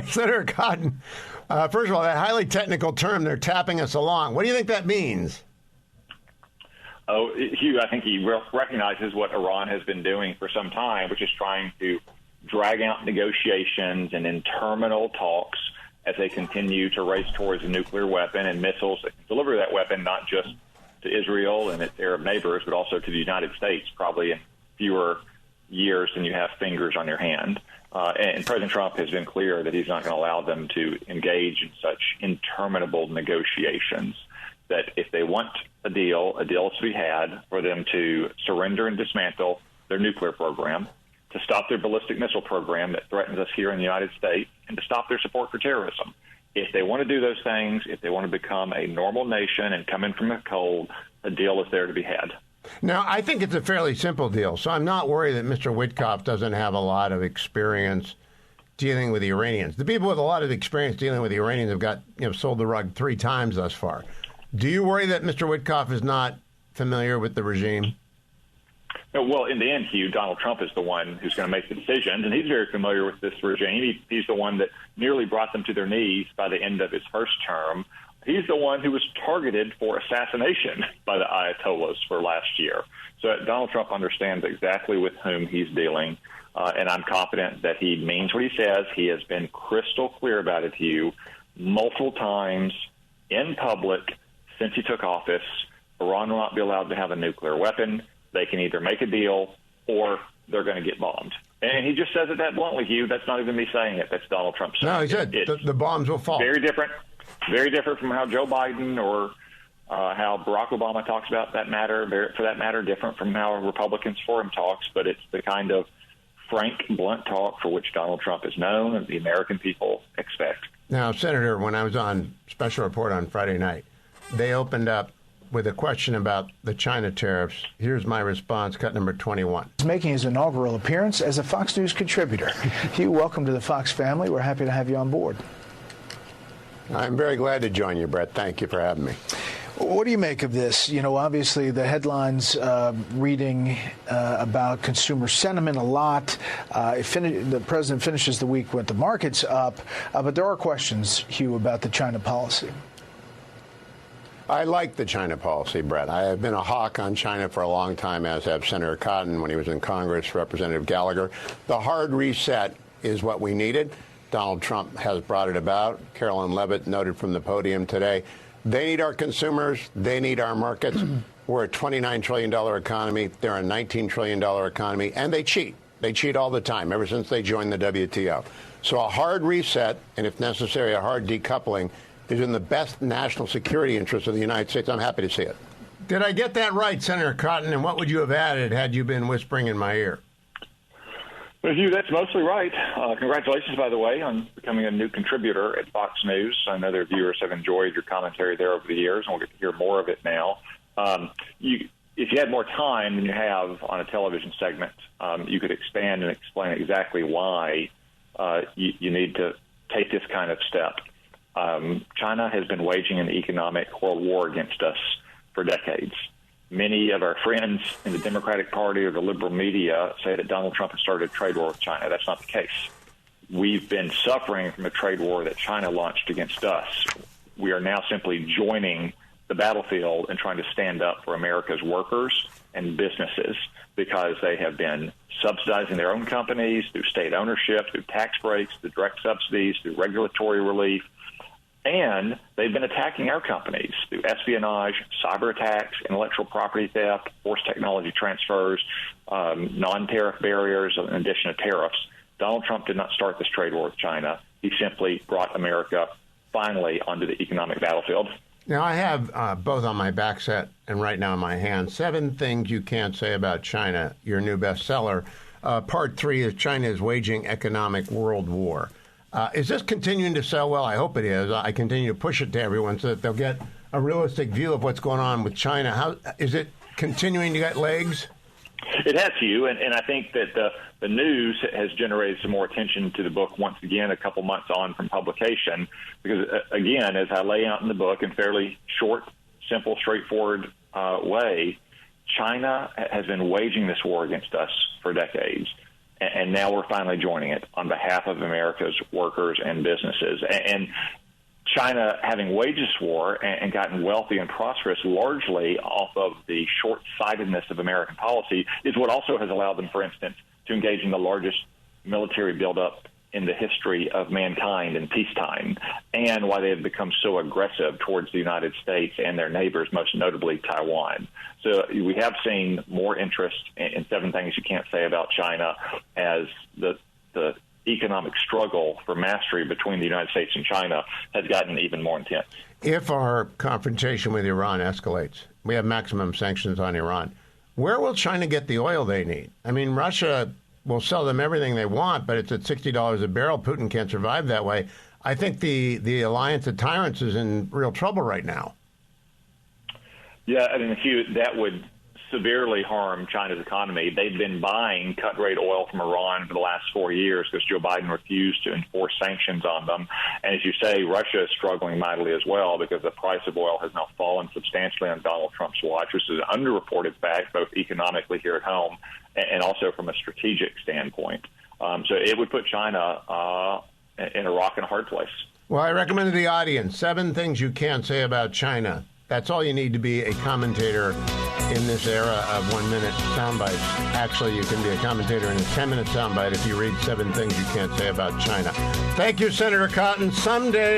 Senator Cotton, first of all, that highly technical term, they're tapping us along. What do you think that means? Oh, Hugh, I think he recognizes what Iran has been doing for some time, which is trying to drag out negotiations and interminable talks as they continue to race towards a nuclear weapon and missiles that can deliver that weapon not just to Israel and its Arab neighbors, but also to the United States, probably in fewer years than you have fingers on your hand. And President Trump has been clear that he's not going to allow them to engage in such interminable negotiations, that if they want a deal is to be had for them to surrender and dismantle their nuclear program, to stop their ballistic missile program that threatens us here in the United States, and to stop their support for terrorism. If they want to do those things, if they want to become a normal nation and come in from the cold, a deal is there to be had. Now, I think it's a fairly simple deal, so I'm not worried that Mr. Witkoff doesn't have a lot of experience dealing with the Iranians. The people with a lot of experience dealing with the Iranians have got, sold the rug 3 times thus far. Do you worry that Mr. Witkoff is not familiar with the regime? Well, in the end, Hugh, Donald Trump is the one who's going to make the decisions, and he's very familiar with this regime. He's the one that nearly brought them to their knees by the end of his first term. He's the one who was targeted for assassination by the Ayatollahs for last year. So Donald Trump understands exactly with whom he's dealing, and I'm confident that he means what he says. He has been crystal clear about it, Hugh, multiple times in public since he took office. Iran will not be allowed to have a nuclear weapon. They can either make a deal or they're going to get bombed. And he just says it that bluntly, Hugh. That's not even me saying it. That's Donald Trump saying it. No, he said the bombs will fall. Very different from how Joe Biden or how Barack Obama talks about that matter. For that matter, different from how Republicans for him talks. But it's the kind of frank, blunt talk for which Donald Trump is known and the American people expect. Now, Senator, when I was on Special Report on Friday night, they opened up with a question about the China tariffs. Here's my response, cut number 21. He's making his inaugural appearance as a Fox News contributor. Hugh, welcome to the Fox family. We're happy to have you on board. I'm very glad to join you, Brett. Thank you for having me. What do you make of this? Obviously the headlines reading about consumer sentiment a lot. The president finishes the week with the markets up, but there are questions, Hugh, about the China policy. I like the China policy, Brett. I have been a hawk on China for a long time, as have Senator Cotton when he was in Congress, Representative Gallagher. The hard reset is what we needed. Donald Trump has brought it about. Carolyn Levitt noted from the podium today, they need our consumers. They need our markets. We're a $29 trillion economy. They're a $19 trillion economy. And they cheat. They cheat all the time, ever since they joined the WTO. So a hard reset, and if necessary, a hard decoupling, is in the best national security interest of the United States. I'm happy to see it. Did I get that right, Senator Cotton? And what would you have added had you been whispering in my ear? Well, Hugh, that's mostly right. Congratulations, by the way, on becoming a new contributor at Fox News. I know their viewers have enjoyed your commentary there over the years, and we'll get to hear more of it now. If you had more time than you have on a television segment, you could expand and explain exactly why you need to take this kind of step. China has been waging an economic world war against us for decades. Many of our friends in the Democratic Party or the liberal media say that Donald Trump has started a trade war with China. That's not the case. We've been suffering from a trade war that China launched against us. We are now simply joining the battlefield and trying to stand up for America's workers and businesses because they have been subsidizing their own companies through state ownership, through tax breaks, through direct subsidies, through regulatory relief. And they've been attacking our companies through espionage, cyber attacks, intellectual property theft, forced technology transfers, non-tariff barriers, in addition to tariffs. Donald Trump did not start this trade war with China. He simply brought America finally onto the economic battlefield. Now, I have both on my back set and right now in my hand, 7 things you can't say about China, your new bestseller. Part 3 is China is waging economic world war. Is this continuing to sell well? I hope it is. I continue to push it to everyone so that they'll get a realistic view of what's going on with China. How is it continuing to get legs? It has, Hugh, and I think that the news has generated some more attention to the book once again a couple months on from publication because, again, as I lay out in the book in fairly short, simple, straightforward way, China has been waging this war against us for decades. and now we're finally joining it on behalf of America's workers and businesses. And China, having waged this war and gotten wealthy and prosperous largely off of the short-sightedness of American policy, is what also has allowed them, for instance, to engage in the largest military buildup in the history of mankind in peacetime, and why they have become so aggressive towards the United States and their neighbors, most notably Taiwan. So we have seen more interest in 7 Things You Can't Say About China, as the economic struggle for mastery between the United States and China has gotten even more intense. If our confrontation with Iran escalates, we have maximum sanctions on Iran, where will China get the oil they need? I mean, Russia will sell them everything they want, but it's at $60 a barrel. Putin can't survive that way. I think the alliance of tyrants is in real trouble right now. Yeah, I mean, Hugh, that would severely harm China's economy. They've been buying cut-rate oil from Iran for the last 4 years because Joe Biden refused to enforce sanctions on them. And as you say, Russia is struggling mightily as well because the price of oil has now fallen substantially on Donald Trump's watch, which is an underreported fact, both economically here at home and also from a strategic standpoint. So it would put China in a rock and a hard place. Well, I recommend to the audience 7 Things You Can't Say About China. That's all you need to be a commentator in this era of 1-minute sound bites. Actually, you can be a commentator in a 10-minute soundbite if you read 7 Things You Can't Say About China. Thank you, Senator Cotton. Someday